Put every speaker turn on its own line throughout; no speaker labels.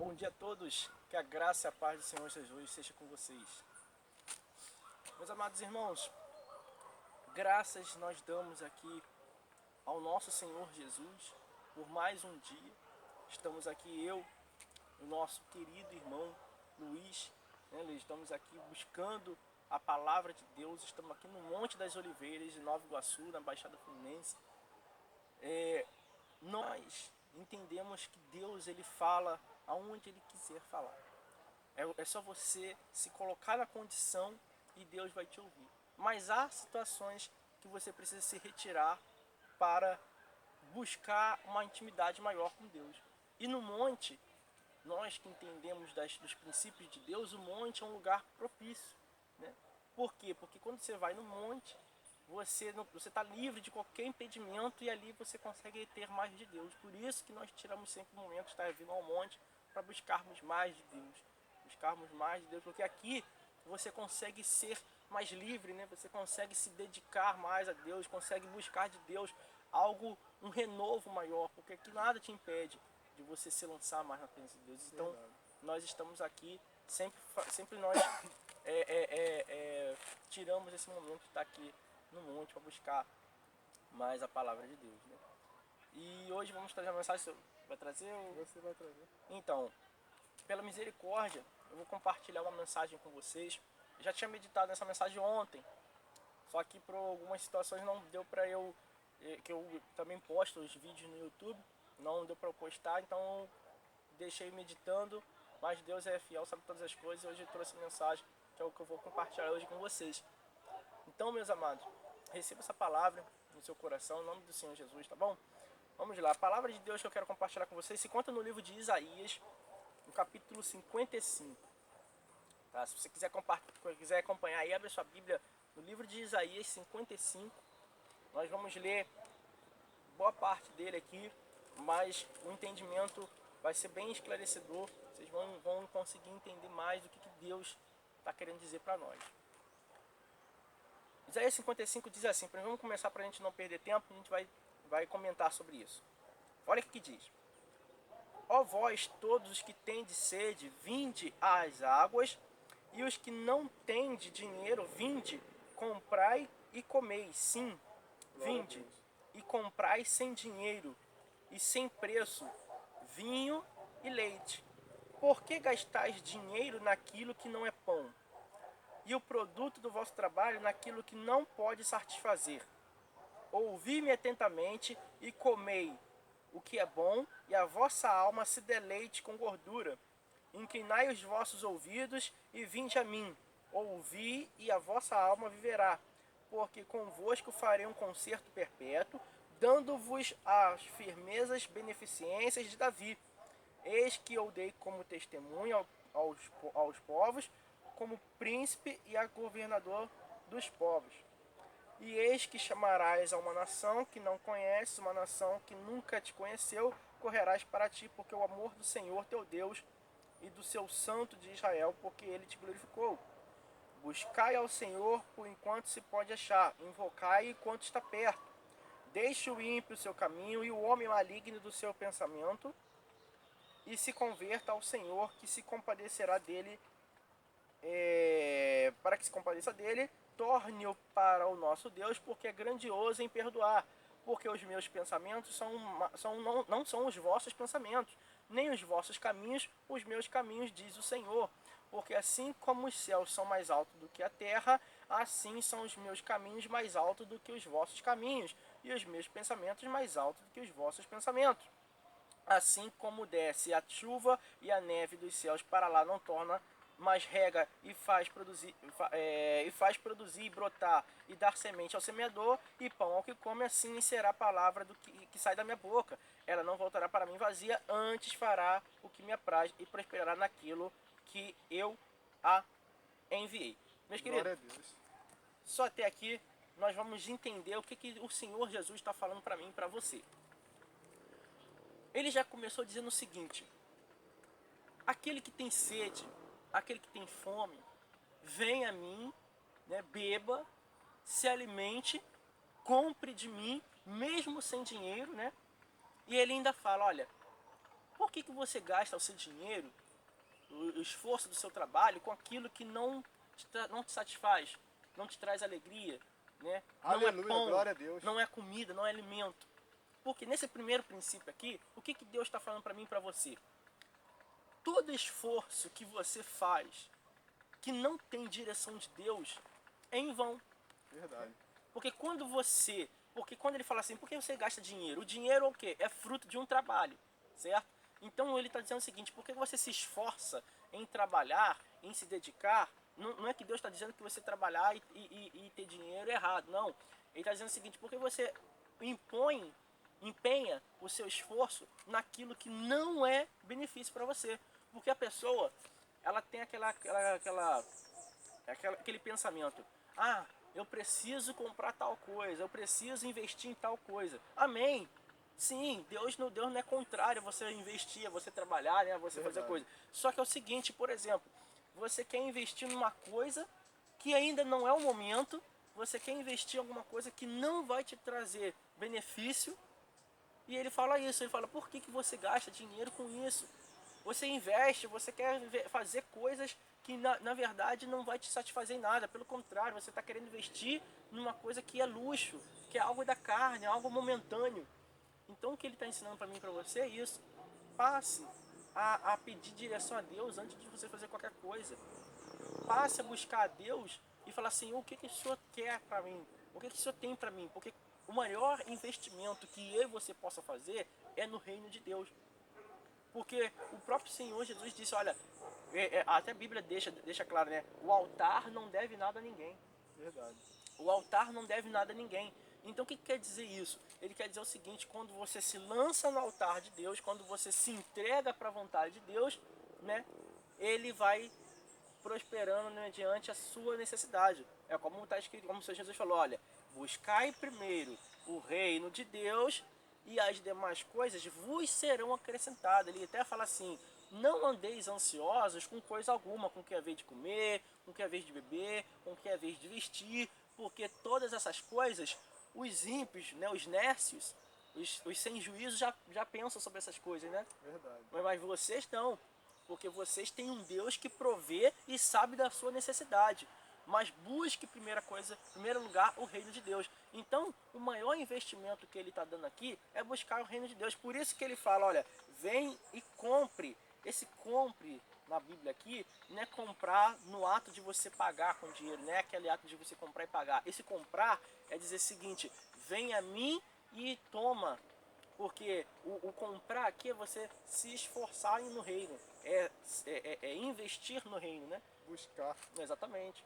Bom dia a todos, que a graça e a paz do Senhor Jesus seja com vocês. Meus amados irmãos, graças nós damos aqui ao nosso Senhor Jesus por mais um dia. Estamos aqui o nosso querido irmão Luiz, estamos aqui buscando a palavra de Deus. Estamos aqui no Monte das Oliveiras, em Nova Iguaçu, na Baixada Fluminense. Nós entendemos que Deus ele fala aonde ele quiser falar. É só você se colocar na condição e Deus vai te ouvir. Mas há situações que você precisa se retirar para buscar uma intimidade maior com Deus. E no monte, nós que entendemos dos princípios de Deus, o monte é um lugar propício, né? Por quê? Porque quando você vai no monte, você está livre de qualquer impedimento e ali você consegue ter mais de Deus. Por isso que nós tiramos sempre o momento de estar vindo ao monte para buscarmos mais de Deus. Buscarmos mais de Deus, porque aqui você consegue ser mais livre, né? Você consegue se dedicar mais a Deus, consegue buscar de Deus algo, um renovo maior, porque aqui nada te impede de você se lançar mais na presença de Deus. Então, nós estamos aqui, sempre nós tiramos esse momento de estar aqui no monte para buscar mais a palavra de Deus, né? E hoje vamos trazer uma mensagem. Vai trazer?
Você vai trazer.
Então, pela misericórdia, eu vou compartilhar uma mensagem com vocês. Eu já tinha meditado nessa mensagem ontem, só que por algumas situações não deu para que eu também posto os vídeos no YouTube, não deu para eu postar, então deixei meditando, mas Deus é fiel, sabe todas as coisas, e hoje eu trouxe a mensagem, que é o que eu vou compartilhar hoje com vocês. Então, meus amados, receba essa palavra no seu coração, em nome do Senhor Jesus, tá bom? Vamos lá, a palavra de Deus que eu quero compartilhar com vocês se encontra no livro de Isaías, no capítulo 55. Tá? Se você quiser acompanhar aí, abre a sua Bíblia no livro de Isaías 55. Nós vamos ler boa parte dele aqui, mas o entendimento vai ser bem esclarecedor. Vocês vão conseguir entender mais do que Deus está querendo dizer para nós. Isaías 55 diz assim, vamos começar para a gente não perder tempo, a gente vai comentar sobre isso. Olha o que diz. Ó vós todos os que tendes sede, vinde às águas, e os que não tendes dinheiro, vinde, comprai e comei. Sim, vinde e comprai sem dinheiro e sem preço, vinho e leite. Por que gastais dinheiro naquilo que não é pão, e o produto do vosso trabalho naquilo que não pode satisfazer? Ouvi-me atentamente e comei o que é bom, e a vossa alma se deleite com gordura. Inclinai os vossos ouvidos e vinde a mim. Ouvi, e a vossa alma viverá. Porque convosco farei um concerto perpétuo, dando-vos as firmezas beneficências de Davi. Eis que eu dei como testemunho aos povos, como príncipe e a governador dos povos. E eis que chamarás a uma nação que não conheces, uma nação que nunca te conheceu, correrás para ti, porque o amor do Senhor teu Deus e do seu santo de Israel, porque ele te glorificou. Buscai ao Senhor por enquanto se pode achar, invocai enquanto está perto. Deixe o ímpio o seu caminho e o homem maligno do seu pensamento, e se converta ao Senhor, que se compadecerá dele, para que se compadeça dele. Torne-o para o nosso Deus, porque é grandioso em perdoar. Porque os meus pensamentos não são os vossos pensamentos, nem os vossos caminhos, os meus caminhos, diz o Senhor. Porque assim como os céus são mais altos do que a terra, assim são os meus caminhos mais altos do que os vossos caminhos, e os meus pensamentos mais altos do que os vossos pensamentos. Assim como desce a chuva e a neve dos céus para lá, não torna, mas rega e faz produzir e brotar e dar semente ao semeador e pão ao que come, assim será a palavra que sai da minha boca. Ela não voltará para mim vazia, antes fará o que me apraz e prosperará naquilo que eu a enviei. Meus
Glória
queridos,
a Deus.
só até aqui nós vamos entender o que o Senhor Jesus está falando para mim e para você. Ele já começou dizendo o seguinte: aquele que tem sede, aquele que tem fome, venha a mim, né, beba, se alimente, compre de mim, mesmo sem dinheiro, né? E ele ainda fala, olha, por que você gasta o seu dinheiro, o esforço do seu trabalho com aquilo que não te satisfaz, não te traz alegria, né? Não é
Aleluia,
pão,
glória a Deus.
não é comida, não é alimento. Porque nesse primeiro princípio aqui, o que Deus está falando para mim e para você? Todo esforço que você faz que não tem direção de Deus é em vão.
Verdade.
Porque quando ele fala assim, por que você gasta dinheiro? O dinheiro é o quê? É fruto de um trabalho, certo? Então ele está dizendo o seguinte, por que você se esforça em trabalhar, em se dedicar? Não é que Deus está dizendo que você trabalhar e ter dinheiro é errado, não. Ele está dizendo o seguinte, por que você empenha o seu esforço naquilo que não é benefício para você? Porque a pessoa, ela tem aquele pensamento, ah, eu preciso comprar tal coisa, eu preciso investir em tal coisa. Amém. Sim, Deus não é contrário a você investir, a você trabalhar, né, a você fazer coisa. Só que é o seguinte, por exemplo, você quer investir numa coisa que ainda não é o momento, você quer investir em alguma coisa que não vai te trazer benefício, e ele fala isso, ele fala, por que você gasta dinheiro com isso? Você investe, você quer fazer coisas que na verdade não vai te satisfazer em nada. Pelo contrário, você está querendo investir numa coisa que é luxo, que é algo da carne, algo momentâneo. Então o que ele está ensinando para mim e para você é isso. Passe a pedir direção a Deus antes de você fazer qualquer coisa. Passe a buscar a Deus e falar assim, o que o Senhor quer para mim? O que o Senhor tem para mim? Porque o maior investimento que eu e você possa fazer é no reino de Deus. Porque o próprio Senhor Jesus disse, olha, até a Bíblia deixa claro, né? O altar não deve nada a ninguém.
Verdade.
O altar não deve nada a ninguém. Então o que quer dizer isso? Ele quer dizer o seguinte, quando você se lança no altar de Deus, quando você se entrega para a vontade de Deus, né? Ele vai prosperando mediante a sua necessidade. É como está escrito, como o Senhor Jesus falou, olha, buscai primeiro o reino de Deus e as demais coisas vos serão acrescentadas. Ele até fala assim, não andeis ansiosos com coisa alguma, com o que é vez de comer, com o que é vez de beber, com o que é vez de vestir, porque todas essas coisas, os ímpios, né, os nércios, os sem juízo já pensam sobre essas coisas, né?
Verdade.
Mas vocês não, porque vocês têm um Deus que provê e sabe da sua necessidade. Mas busque em primeiro lugar, o reino de Deus. Então, o maior investimento que ele está dando aqui é buscar o reino de Deus. Por isso que ele fala, olha, vem e compre. Esse compre na Bíblia aqui não é comprar no ato de você pagar com dinheiro, não é aquele ato de você comprar e pagar. Esse comprar é dizer o seguinte, vem a mim e toma. Porque o comprar aqui é você se esforçar no reino, é investir no reino, né?
Buscar.
Exatamente.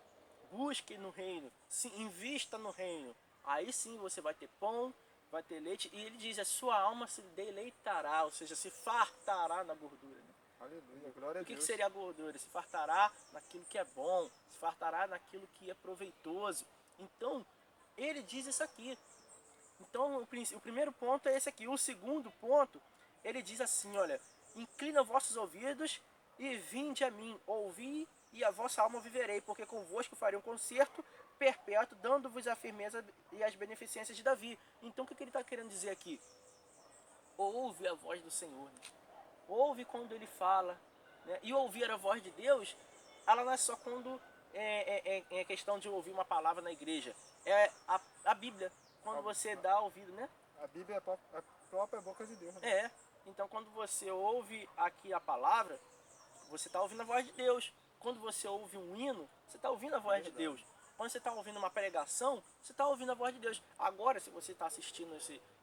Busque no reino, se invista no reino. Aí sim você vai ter pão, vai ter leite. E ele diz, a sua alma se deleitará, ou seja, se fartará na gordura. Né?
Aleluia, glória a
O que
Deus.
seria a gordura? Se fartará naquilo que é bom, se fartará naquilo que é proveitoso. Então, ele diz isso aqui. Então, o primeiro ponto é esse aqui. O segundo ponto, ele diz assim, olha, inclina vossos ouvidos e vinde a mim, ouvi e a vossa alma viverei, porque convosco farei um concerto perpétuo, dando-vos a firmeza e as beneficências de Davi. Então, o que ele está querendo dizer aqui? Ouve a voz do Senhor, né? Ouve quando ele fala, né? E ouvir a voz de Deus, ela não é só quando é questão de ouvir uma palavra na igreja, é a Bíblia, quando você dá ouvido, né?
A Bíblia é a própria boca de Deus. Né?
É, então quando você ouve aqui a palavra, você está ouvindo a voz de Deus. Quando você ouve um hino, você está ouvindo a voz de Deus. Quando você está ouvindo uma pregação, você está ouvindo a voz de Deus. Agora, se você está assistindo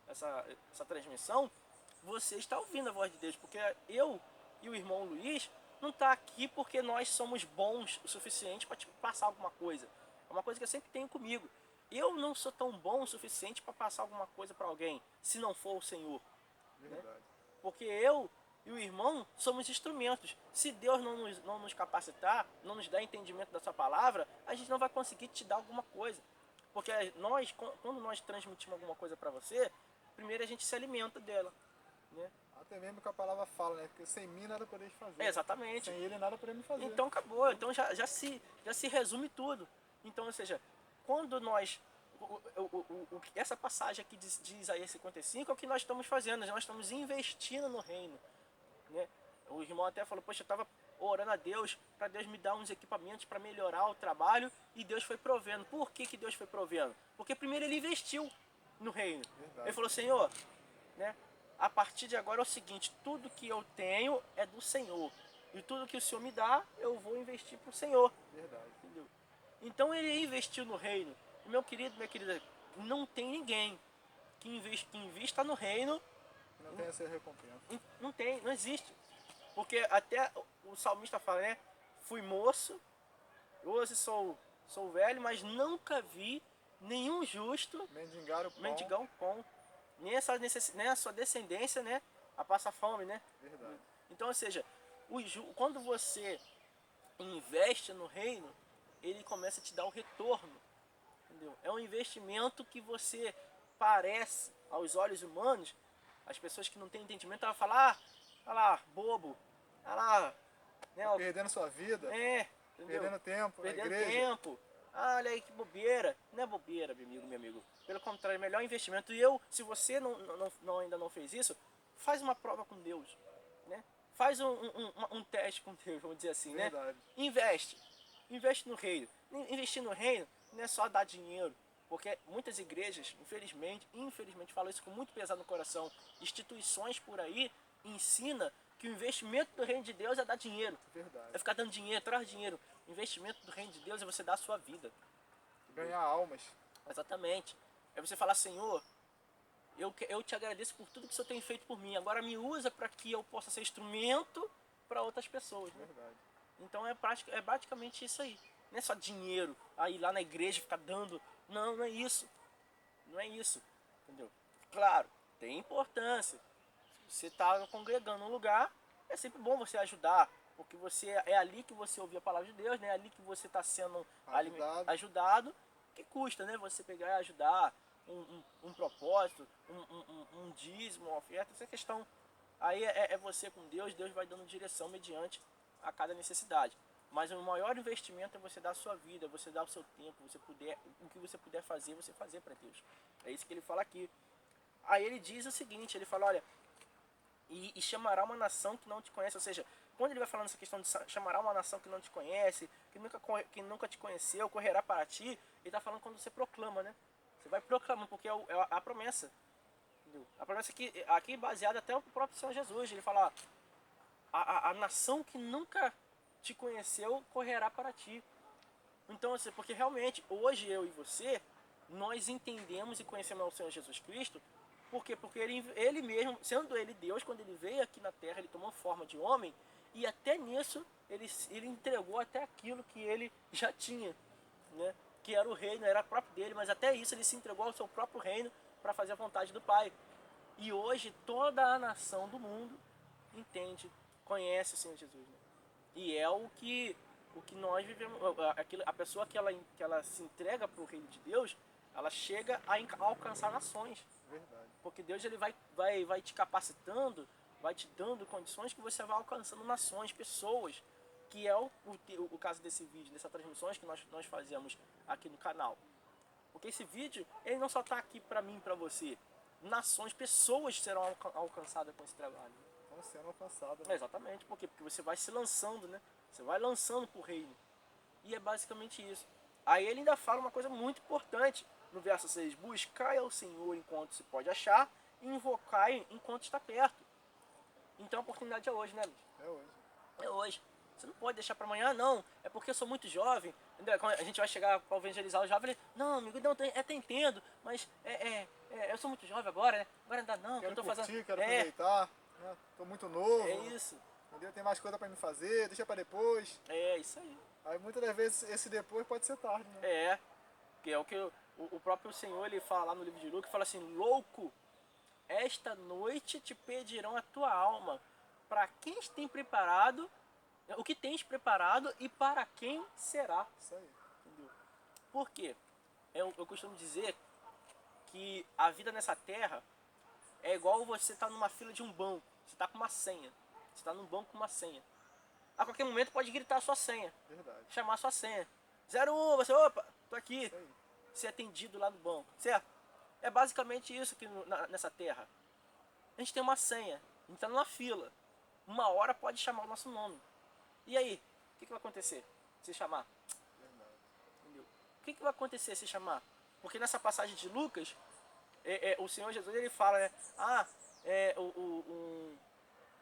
essa transmissão, você está ouvindo a voz de Deus, porque eu e o irmão Luiz não está aqui porque nós somos bons o suficiente para te passar alguma coisa. É uma coisa que eu sempre tenho comigo. Eu não sou tão bom o suficiente para passar alguma coisa para alguém, se não for o Senhor.
Verdade.
Né? Porque eu e o irmão somos instrumentos. Se Deus não nos capacitar, não nos dar entendimento da sua palavra, a gente não vai conseguir te dar alguma coisa. Porque quando nós transmitimos alguma coisa para você, primeiro a gente se alimenta dela. Né?
Até mesmo que a palavra fala, né? Que sem mim nada podeis fazer.
Exatamente.
Sem ele nada podemos fazer.
Então acabou. Então já se resume tudo. Então, ou seja, quando nós... essa passagem aqui de Isaías 55 é o que nós estamos fazendo. Nós estamos investindo no reino. né? O irmão até falou, poxa, eu estava orando a Deus para Deus me dar uns equipamentos para melhorar o trabalho e Deus foi provendo. Por que Deus foi provendo? Porque primeiro ele investiu no reino.
Verdade.
Ele falou, Senhor, né? A partir de agora é o seguinte, tudo que eu tenho é do Senhor. E tudo que o Senhor me dá, eu vou investir para o Senhor.
Verdade.
Entendeu? Então ele investiu no reino. E meu querido, minha querida, não tem ninguém que invista no reino.
Não tem essa recompensa.
Não tem, não existe. Porque até o salmista fala, né? Fui moço, hoje sou velho, mas nunca vi nenhum justo mendigar o pão. Nem a sua descendência, né? A passar fome, né?
Verdade.
Então, ou seja, quando você investe no reino, ele começa a te dar o retorno. Entendeu? É um investimento que você parece, aos olhos humanos, as pessoas que não têm entendimento, ela fala, olha lá, bobo, olha lá, né?
Perdendo sua vida,
Entendeu?
perdendo tempo
Perdendo
na igreja.
tempo. Olha aí que bobeira. Não é bobeira, meu amigo. Pelo contrário, é melhor investimento. E se você ainda não fez isso, faz uma prova com Deus, né? Faz um teste com Deus, vamos dizer assim,
Verdade.
né? Investe no reino. Investir no reino não é só dar dinheiro, porque muitas igrejas, infelizmente falam isso com muito pesado no coração, instituições por aí ensinam que o investimento do reino de Deus é dar dinheiro.
Verdade.
É ficar dando dinheiro, traz dinheiro. O investimento do reino de Deus é você dar a sua vida.
Ganhar almas.
Exatamente. É você falar, Senhor, eu te agradeço por tudo que o Senhor tem feito por mim. Agora me usa para que eu possa ser instrumento para outras pessoas. Né?
Verdade.
Então é praticamente isso aí. Não é só dinheiro, aí lá na igreja ficar dando. Não é isso. Não é isso. Entendeu? Claro, tem importância. Se você está congregando um lugar, é sempre bom você ajudar. Porque é ali que você ouve a palavra de Deus, né? É ali que você está sendo ajudado. Que custa, né? Você pegar e ajudar um propósito, um dízimo, uma oferta. Essa questão aí é você com Deus. Deus vai dando direção mediante a cada necessidade. Mas o maior investimento é você dar a sua vida, você dar o seu tempo, o que você puder fazer, você fazer para Deus. É isso que ele fala aqui. Aí ele diz o seguinte, ele fala, olha, e chamará uma nação que não te conhece, ou seja, quando ele vai falando essa questão de chamará uma nação que não te conhece, que nunca te conheceu, correrá para ti, ele está falando quando você proclama, né? Você vai proclamando, porque é a promessa. Entendeu? A promessa aqui baseada até no próprio Senhor Jesus. Ele fala, a nação que nunca te conheceu correrá para ti. Então, assim, porque realmente, hoje eu e você, nós entendemos e conhecemos o Senhor Jesus Cristo. Por quê? Porque ele mesmo, sendo ele Deus, quando ele veio aqui na terra, ele tomou forma de homem, e até nisso ele entregou até aquilo que ele já tinha, né? Que era o reino, era próprio dele, mas até isso ele se entregou ao seu próprio reino para fazer a vontade do Pai. E hoje toda a nação do mundo entende, conhece o Senhor Jesus, né? E é o que nós vivemos, a pessoa que ela se entrega para o reino de Deus, ela chega a alcançar nações.
Verdade.
Porque Deus ele vai te capacitando, vai te dando condições que você vai alcançando nações, pessoas, que é o caso desse vídeo, dessas transmissões que nós fazemos aqui no canal. Porque esse vídeo, ele não só está aqui para mim e para você. Nações, pessoas serão alcançadas com esse trabalho.
Estão sendo alcançadas. Né?
Exatamente, porque você vai se lançando, né? Você vai lançando pro reino. E é basicamente isso. Aí ele ainda fala uma coisa muito importante. No verso 6, buscai ao Senhor enquanto se pode achar, e invocai enquanto está perto. Então a oportunidade é hoje, né, Luiz?
É hoje.
É hoje. Você não pode deixar para amanhã, não. É porque eu sou muito jovem. Quando a gente vai chegar para evangelizar o jovem, ele, não, amigo, não, até entendo, mas eu sou muito jovem agora, né? Agora ainda não,
Quero
eu tô
curtir,
fazendo.
quero aproveitar. Né? Tô muito novo.
É isso.
Entendeu? Tem mais coisa para me fazer, deixa para depois.
É isso aí.
Aí muitas das vezes esse depois pode ser tarde, né?
Que é o que o próprio Senhor ele fala lá no livro de Lucas, fala assim, louco, esta noite te pedirão a tua alma, para quem tem preparado, o que tens preparado e para quem será.
Isso aí.
Entendeu? Por quê? Eu costumo dizer que a vida nessa terra é igual você estar numa fila de um banco, você está com uma senha, você está num banco com uma senha. A qualquer momento pode gritar a sua senha,
Verdade.
chamar a sua senha. 01, você, opa, tô aqui.
Isso aí.
Ser atendido lá no banco, certo? É basicamente isso aqui nessa terra. A gente tem uma senha, a gente está numa fila. uma hora pode chamar o nosso nome. E aí, o que vai acontecer se chamar? Entendeu? O que vai acontecer se chamar? Porque nessa passagem de Lucas, o Senhor Jesus ele fala, né?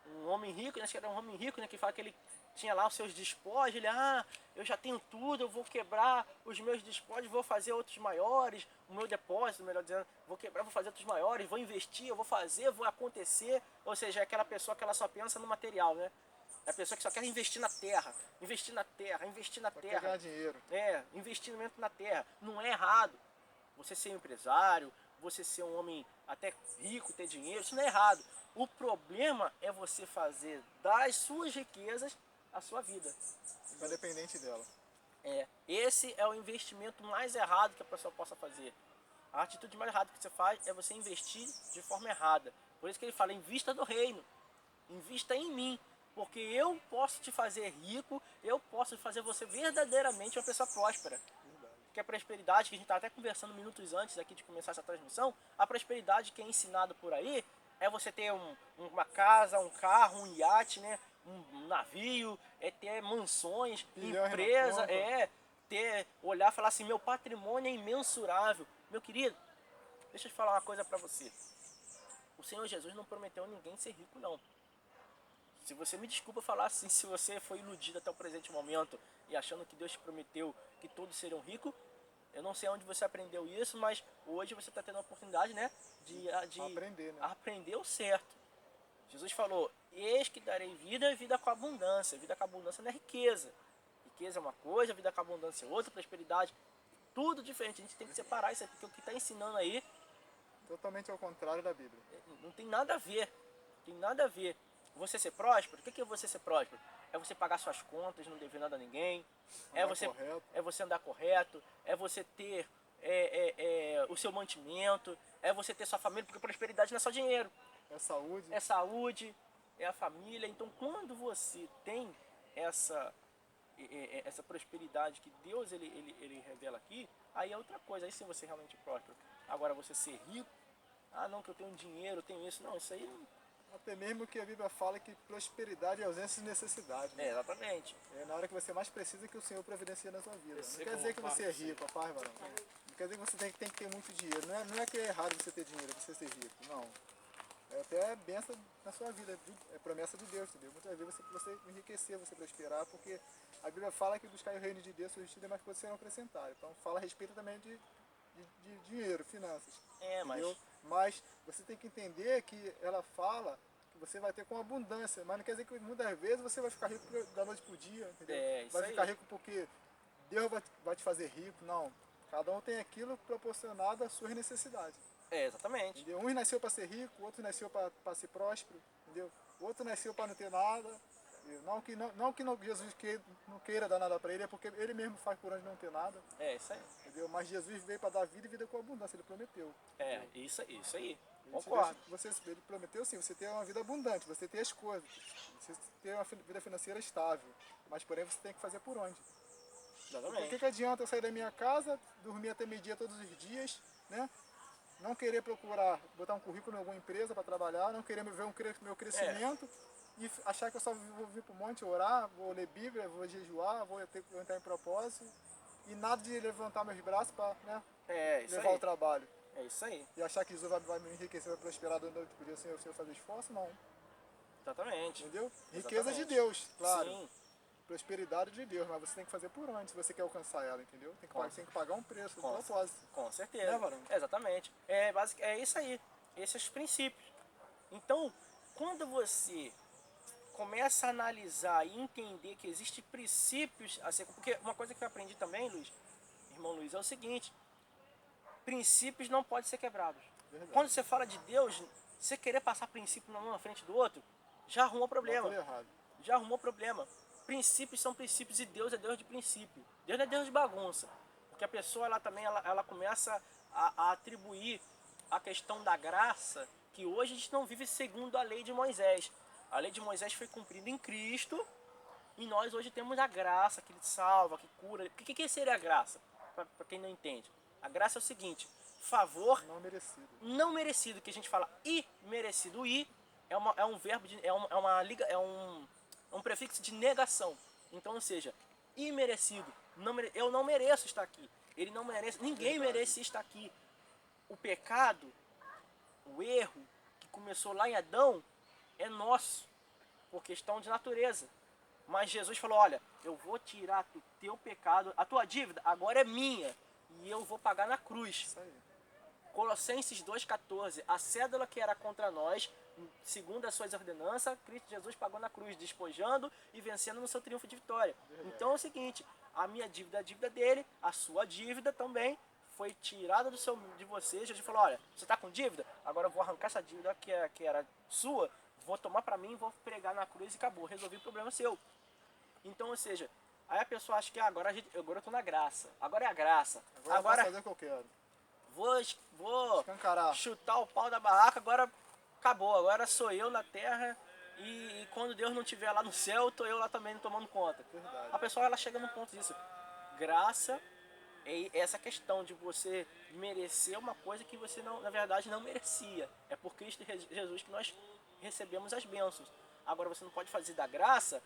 Um homem rico, acho que era um homem rico, né? Que fala que ele tinha lá os seus despojos, ele, eu já tenho tudo, eu vou quebrar os meus despojos, vou fazer outros maiores, o meu depósito, melhor dizendo, vou quebrar, vou fazer outros maiores, vou investir, eu vou fazer, vou acontecer. Ou seja, é aquela pessoa que ela só pensa no material, né? É a pessoa que só quer investir na terra, investir na terra, investir na terra.
Ganhar dinheiro.
Investimento na terra. Não é errado você ser um empresário, você ser um homem até rico, ter dinheiro, isso não é errado. O problema é você fazer das suas riquezas a sua vida.
Ficar dependente dela.
Esse é o investimento mais errado que a pessoa possa fazer. A atitude mais errada que você faz é você investir de forma errada. Por isso que ele fala, invista no reino, invista em mim, porque eu posso te fazer rico, eu posso fazer você verdadeiramente uma pessoa próspera. Que a prosperidade, que a gente está até conversando minutos antes aqui de começar essa transmissão, a prosperidade que é ensinado por aí é você ter uma casa, um carro, um iate, né? Um navio, é ter mansões, empresa, olhar e falar assim, meu patrimônio é imensurável. Meu querido, deixa eu te falar uma coisa para você. O Senhor Jesus não prometeu a ninguém ser rico, não. Se você me desculpa falar assim, se você foi iludido até o presente momento e achando que Deus te prometeu que todos seriam ricos, eu não sei onde você aprendeu isso, mas hoje você está tendo a oportunidade, né, de
aprender, né?
aprender o certo. Jesus falou, eis que darei vida e vida com abundância. Vida com abundância não é riqueza. Riqueza é uma coisa, vida com abundância é outra, prosperidade, tudo diferente. A gente tem que separar isso aí, porque o que está ensinando aí...
Totalmente ao contrário da Bíblia.
Não tem nada a ver, tem nada a ver. Você ser próspero, o que é você ser próspero? É você pagar suas contas, não dever nada a ninguém. É você andar correto. É você ter o seu mantimento. É você ter sua família, porque prosperidade não é só dinheiro.
É saúde.
É saúde, é a família. Então quando você tem essa prosperidade que Deus ele revela aqui, aí é outra coisa, aí sim você realmente é próspero. Agora você ser rico, não que eu tenho dinheiro, eu tenho isso, não, isso aí não...
Até mesmo que a Bíblia fala que prosperidade é ausência de necessidade. Né?
Exatamente.
É na hora que você mais precisa que o Senhor providencia na sua vida. Não quer dizer que você é rico, rapaz, varão. Não quer dizer que você tem que ter muito dinheiro. Não é que é errado você ter dinheiro, você ser rico, não. É até benção na sua vida, é promessa de Deus, entendeu? Muitas vezes você enriquecer, você prosperar, porque a Bíblia fala que buscar o reino de Deus, sua justiça, mais coisas serão acrescentadas. Então fala a respeito também de dinheiro, finanças. Mas você tem que entender que ela fala que você vai ter com abundância, mas não quer dizer que muitas vezes você vai ficar rico da noite pro dia, entendeu? Vai ficar rico porque Deus vai te fazer rico, não. Cada um tem aquilo proporcionado às suas necessidades.
Exatamente.
Entendeu? Um nasceu para ser rico, o outro nasceu para ser próspero, entendeu? O outro nasceu para não ter nada. Não que Jesus não queira dar nada para ele, é porque ele mesmo faz por onde não ter nada.
Isso aí.
Entendeu? Mas Jesus veio para dar vida e vida com abundância, ele prometeu.
Isso aí. Concordo.
Ele prometeu sim, você ter uma vida abundante, você ter as coisas, você ter uma vida financeira estável. Mas porém você tem que fazer por onde?
Exatamente.
O que adianta eu sair da minha casa, dormir até meio-dia todos os dias, né? Não querer procurar botar um currículo em alguma empresa para trabalhar, não querer ver meu crescimento e achar que eu só vou vir para o monte orar, vou ler Bíblia, vou jejuar, vou entrar em propósito e nada de levantar meus braços para levar o trabalho.
É isso aí.
E achar que Jesus vai me enriquecer, vai prosperar do noite pro dia sem eu fazer esforço, não.
Exatamente.
Entendeu? Riqueza de Deus, claro.
Sim.
Prosperidade de Deus, mas você tem que fazer por onde se você quer alcançar ela, entendeu? Tem que pagar um preço, um propósito.
Com certeza.
Né, varão?
Exatamente. É isso aí. Esses são os princípios. Então, quando você começa a analisar e entender que existem princípios a ser... Porque uma coisa que eu aprendi também, irmão Luiz, é o seguinte: princípios não podem ser quebrados. Verdade. Quando você fala de Deus, você querer passar princípio um na frente do outro, já arrumou problema. Já arrumou problema. Princípios são princípios e Deus é Deus de princípio. Deus não é Deus de bagunça. Porque a pessoa ela começa a atribuir a questão da graça, que hoje a gente não vive segundo a lei de Moisés. A lei de Moisés foi cumprida em Cristo e nós hoje temos a graça que salva, que cura. O que seria a graça? Para quem não entende. A graça é o seguinte: favor
não merecido,
que a gente fala imerecido. é um verbo, é um prefixo de negação. Então, ou seja, imerecido. Eu não mereço estar aqui. Ele não merece, ninguém merece estar aqui. O pecado, o erro que começou lá em Adão é nosso, por questão de natureza. Mas Jesus falou, olha, eu vou tirar o teu pecado, a tua dívida agora é minha e eu vou pagar na cruz.
Isso aí.
Colossenses 2,14, a cédula que era contra nós, segundo as suas ordenanças, Cristo Jesus pagou na cruz, despojando e vencendo no seu triunfo de vitória. Então é o seguinte, a minha dívida, a dívida dele, a sua dívida também foi tirada de você. Jesus falou, olha, você está com dívida? Agora eu vou arrancar essa dívida que era sua, vou tomar para mim, vou pregar na cruz e acabou, resolvi o problema seu. Então, ou seja, aí a pessoa acha que agora eu estou na graça, agora é a graça.
Agora eu posso fazer o que eu quero.
Vou
Escancarar.
chutar o pau da barraca, agora acabou, agora sou eu na terra e quando Deus não estiver lá no céu, estou eu lá também tomando conta.
Verdade.
A pessoa ela chega no ponto disso. Graça é essa questão de você merecer uma coisa que você não, na verdade não merecia. É por Cristo Jesus que nós recebemos as bênçãos. Agora você não pode fazer da graça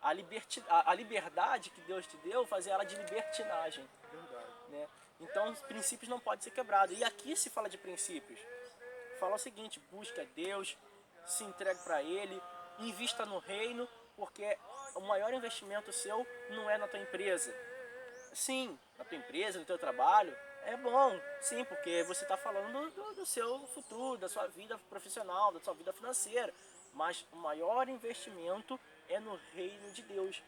a liberdade que Deus te deu, fazer ela de libertinagem.
Verdade.
Né? Então os princípios não podem ser quebrados. E aqui se fala de princípios. Fala o seguinte, busca Deus, se entregue para Ele, invista no reino, porque o maior investimento seu não é na tua empresa. Sim, na tua empresa, no teu trabalho, é bom, sim, porque você está falando do seu futuro, da sua vida profissional, da sua vida financeira. Mas o maior investimento é no reino de Deus.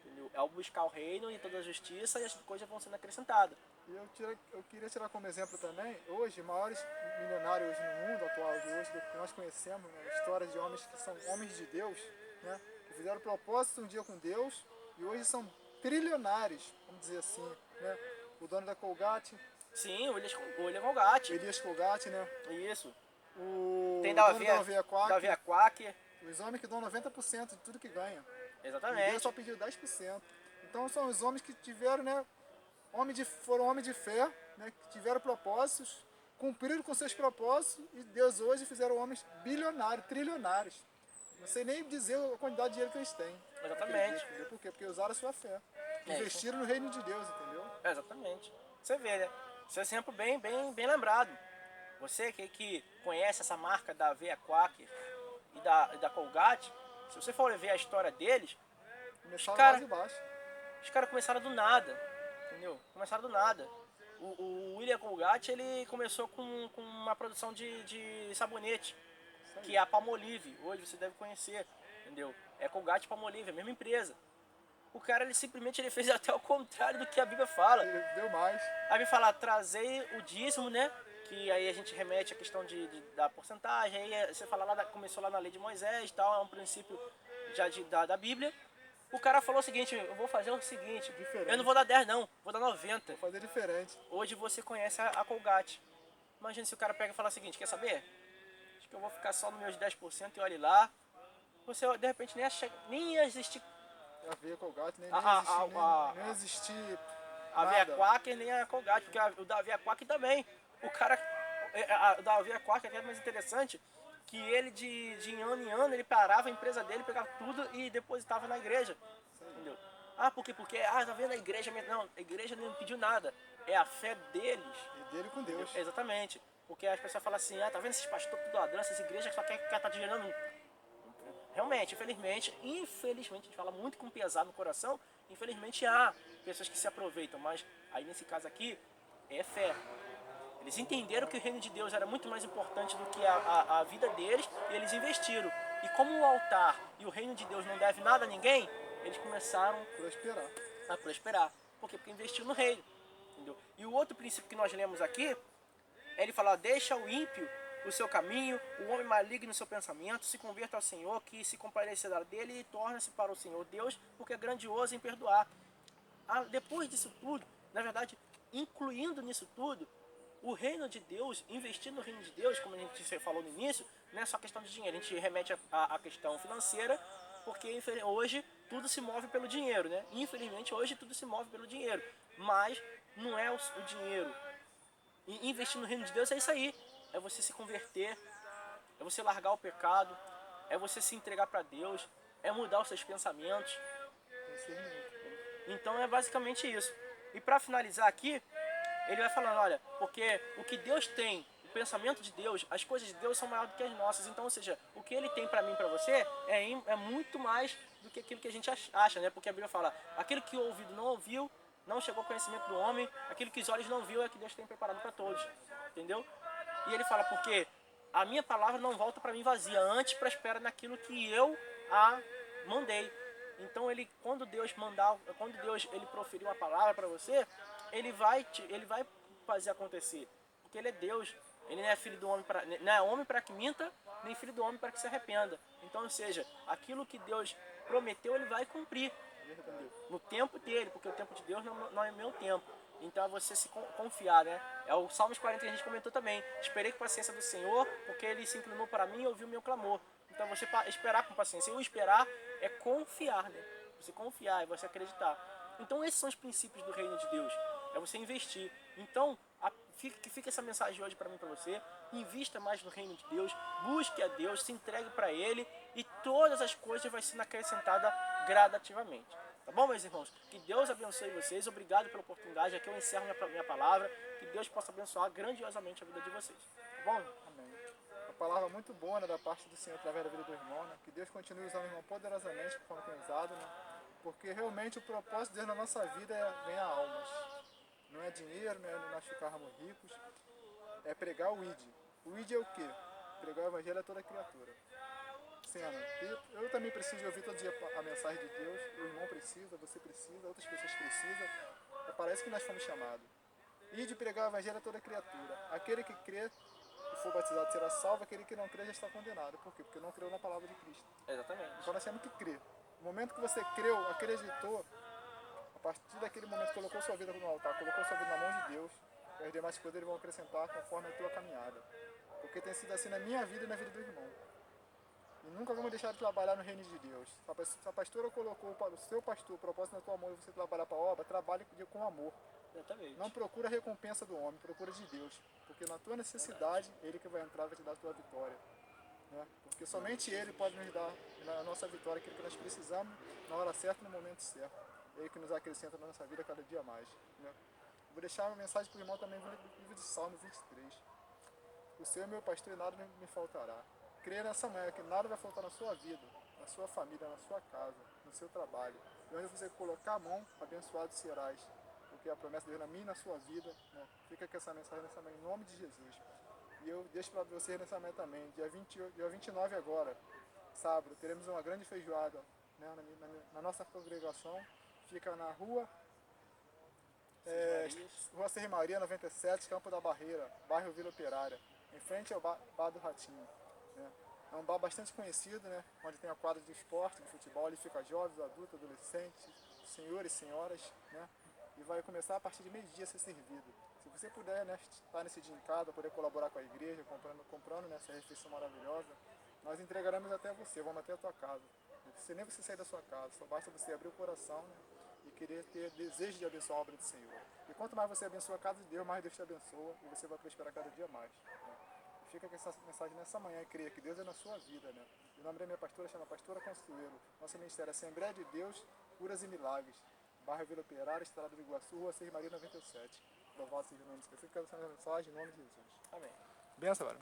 Entendeu? É ao buscar o reino e toda a justiça e as coisas vão sendo acrescentadas.
E eu queria tirar como exemplo também, hoje, maiores milionários hoje no mundo atual de hoje, que nós conhecemos, né, histórias de homens que são homens de Deus, né, que fizeram propósito um dia com Deus e hoje são trilionários, vamos dizer assim, né? O dono da Colgate.
Sim, o William Colgate.
Elias Colgate, né?
Isso.
O
Tem
dono da Aveia
Quack.
Os homens que dão 90% de tudo que ganha.
Exatamente.
E Deus só pediu 10%. Então são os homens que tiveram, né? Foram homens de fé, né, que tiveram propósitos, cumpriram com seus propósitos e Deus hoje fizeram homens bilionários, trilionários. Não sei nem dizer a quantidade de dinheiro que eles têm.
Exatamente.
Entendeu? Por quê? Porque usaram a sua fé. Investiram no reino de Deus, entendeu?
Exatamente. Você vê, né? Esse exemplo bem lembrado. Você que conhece essa marca da Aveia Quaker e da Colgate, se você for ver a história deles,
Começaram de baixo.
os caras começaram do nada. Entendeu? Começaram do nada. O William Colgate, ele começou com uma produção de sabonete, que é a Palmolive. Hoje você deve conhecer, entendeu? É Colgate Palmolive, é a mesma empresa. O cara, ele simplesmente fez até o contrário do que a Bíblia fala.
Ele deu mais.
A Bíblia fala, trazei o dízimo, né? Que aí a gente remete à questão da porcentagem. Aí você fala, começou lá na lei de Moisés e tal, é um princípio já da Bíblia. O cara falou o seguinte, eu vou fazer o seguinte,
Diferente.
Eu não vou dar 10 não, vou dar 90.
Vou fazer diferente.
Hoje você conhece a Colgate. Imagina se o cara pega e fala o seguinte, quer saber? Acho que eu vou ficar só nos meus 10% e olhe lá. Você de repente nem ia existir.
A Aveia Colgate nem existir
a Aveia Quaker nem a Colgate, porque o da Aveia Quaker também. O cara, o da Aveia Quaker é mais interessante, que ele de ano em ano ele parava a empresa dele, pegava tudo e depositava na igreja. Entendeu? Por quê? Porque, tá vendo a igreja? Não, a igreja não pediu nada. É a fé deles.
E dele com Deus.
Entendeu? Exatamente. Porque as pessoas falam assim, tá vendo esses pastores tudo ladrão, essas igrejas só quer tá gerando. Realmente, infelizmente, a gente fala muito com pesar no coração, infelizmente há pessoas que se aproveitam, mas aí nesse caso aqui, é fé. Eles entenderam que o reino de Deus era muito mais importante do que a vida deles e eles investiram. E como o altar e o reino de Deus não deve nada a ninguém, eles começaram a prosperar. Por quê? Porque investiu no reino. Entendeu? E o outro princípio que nós lemos aqui, ele fala, deixa o ímpio o seu caminho, o homem maligno o seu pensamento, se converta ao Senhor, que se compadecerá dele e torna-se para o Senhor Deus, porque é grandioso em perdoar. Depois disso tudo, na verdade, incluindo nisso tudo, o reino de Deus, investir no reino de Deus, como a gente falou no início, não é só questão de dinheiro, a gente remete à questão financeira, porque hoje tudo se move pelo dinheiro, né? Infelizmente hoje tudo se move pelo dinheiro, mas não é o dinheiro. E investir no reino de Deus é isso aí, é você se converter, é você largar o pecado, é você se entregar para Deus, é mudar os seus pensamentos. Então é basicamente isso. E para finalizar aqui, ele vai falando, olha, porque o que Deus tem, o pensamento de Deus, as coisas de Deus são maiores do que as nossas. Então, ou seja, o que ele tem para mim e para você é muito mais do que aquilo que a gente acha, né? Porque a Bíblia fala, aquilo que o ouvido não ouviu, não chegou ao conhecimento do homem, aquilo que os olhos não viu é que Deus tem preparado para todos, entendeu? E ele fala, porque a minha palavra não volta para mim vazia, antes prospera naquilo que eu a mandei. Então quando Deus ele proferir uma palavra para você, ele vai fazer acontecer, porque ele é Deus. Ele não é filho do homem não é homem para que minta, nem filho do homem para que se arrependa. Então, ou seja, aquilo que Deus prometeu, ele vai cumprir no tempo dele, porque o tempo de Deus não é meu tempo. Então é você se confiar, né? É o Salmos 40 que a gente comentou também. Esperei com paciência do Senhor, porque ele se inclinou para mim e ouviu o meu clamor. Então você esperar com paciência. E o esperar é confiar, né? Você confiar, é você acreditar. Então esses são os princípios do reino de Deus. É você investir. Então, fica essa mensagem hoje para mim e para você. Invista mais no reino de Deus. Busque a Deus, se entregue para Ele. E todas as coisas vão sendo acrescentadas gradativamente. Tá bom, meus irmãos? Que Deus abençoe vocês. Obrigado pela oportunidade. Aqui eu encerro minha palavra. Que Deus possa abençoar grandiosamente a vida de vocês. Tá bom?
Amém. Uma palavra muito boa, né, da parte do Senhor através da vida do irmão, né? Que Deus continue usando o irmão poderosamente, conforme tem usado, né? Porque realmente o propósito de Deus na nossa vida é ganhar almas. Não é dinheiro, não é nós ficarmos ricos. É pregar o ID. O ID é o quê? Pregar o evangelho a toda criatura. Eu também preciso de ouvir todo dia a mensagem de Deus. O irmão precisa, você precisa, outras pessoas precisam. Parece que nós fomos chamados. E de pregar o evangelho a toda criatura. Aquele que crê e for batizado será salvo, aquele que não crê já está condenado. Por quê? Porque não creu na palavra de Cristo.
Exatamente.
Então nós temos que crer. No momento que você creu, acreditou, a partir daquele momento colocou sua vida no altar, colocou sua vida na mão de Deus, e as demais coisas vão acrescentar conforme a tua caminhada. Porque tem sido assim na minha vida e na vida do irmão. E nunca vamos deixar de trabalhar no reino de Deus. Se a pastora colocou o seu pastor, o propósito na tua mão e você trabalhar para a obra, trabalhe com amor.
Exatamente.
Não procura a recompensa do homem, procura de Deus. Porque na tua necessidade, Ele que vai entrar, vai te dar a tua vitória. Né? Porque somente Ele pode nos dar a nossa vitória, aquilo que nós precisamos, na hora certa, no momento certo. Ele que nos acrescenta na nossa vida cada dia mais. Né? Vou deixar uma mensagem para o irmão também no livro de Salmo 23. O Senhor é meu pastor e nada me faltará. Creia nessa manhã que nada vai faltar na sua vida, na sua família, na sua casa, no seu trabalho. E onde você colocar a mão, abençoado serás. Porque a promessa de Deus na minha e na sua vida, né? Fica com essa mensagem nessa manhã, em nome de Jesus. E eu deixo para vocês nessa manhã também, dia 29 agora, sábado, teremos uma grande feijoada, né? na nossa congregação. Fica na rua Serra Maria 97, Campo da Barreira, bairro Vila Operária, em frente ao Bar do Ratinho. Né? É um bar bastante conhecido, né? Onde tem a quadra de esporte, de futebol, ali fica jovens, adultos, adolescentes, senhores, senhoras, né? E vai começar a partir de meio-dia a ser servido. Se você puder, né, estar nesse dia em casa, poder colaborar com a igreja, comprando nessa refeição maravilhosa, nós entregaremos até você, vamos até a tua casa. Nem você sair da sua casa, só basta você abrir o coração, né, e querer ter desejo de abençoar a obra do Senhor. E quanto mais você abençoa a casa de Deus, mais Deus te abençoa e você vai prosperar cada dia mais. Né? Fica com essa mensagem nessa manhã e creia que Deus é na sua vida. Né? O nome da minha pastora chama Pastora Consuelo. Nosso ministério é Assembleia de Deus, Curas e Milagres. Bairro Vila Operária, Estrada do Iguaçu, Rua Serra Maria 97. Louvado seja o nome de Jesus. Fica com essa mensagem em nome de Jesus.
Amém.
Benção, varão.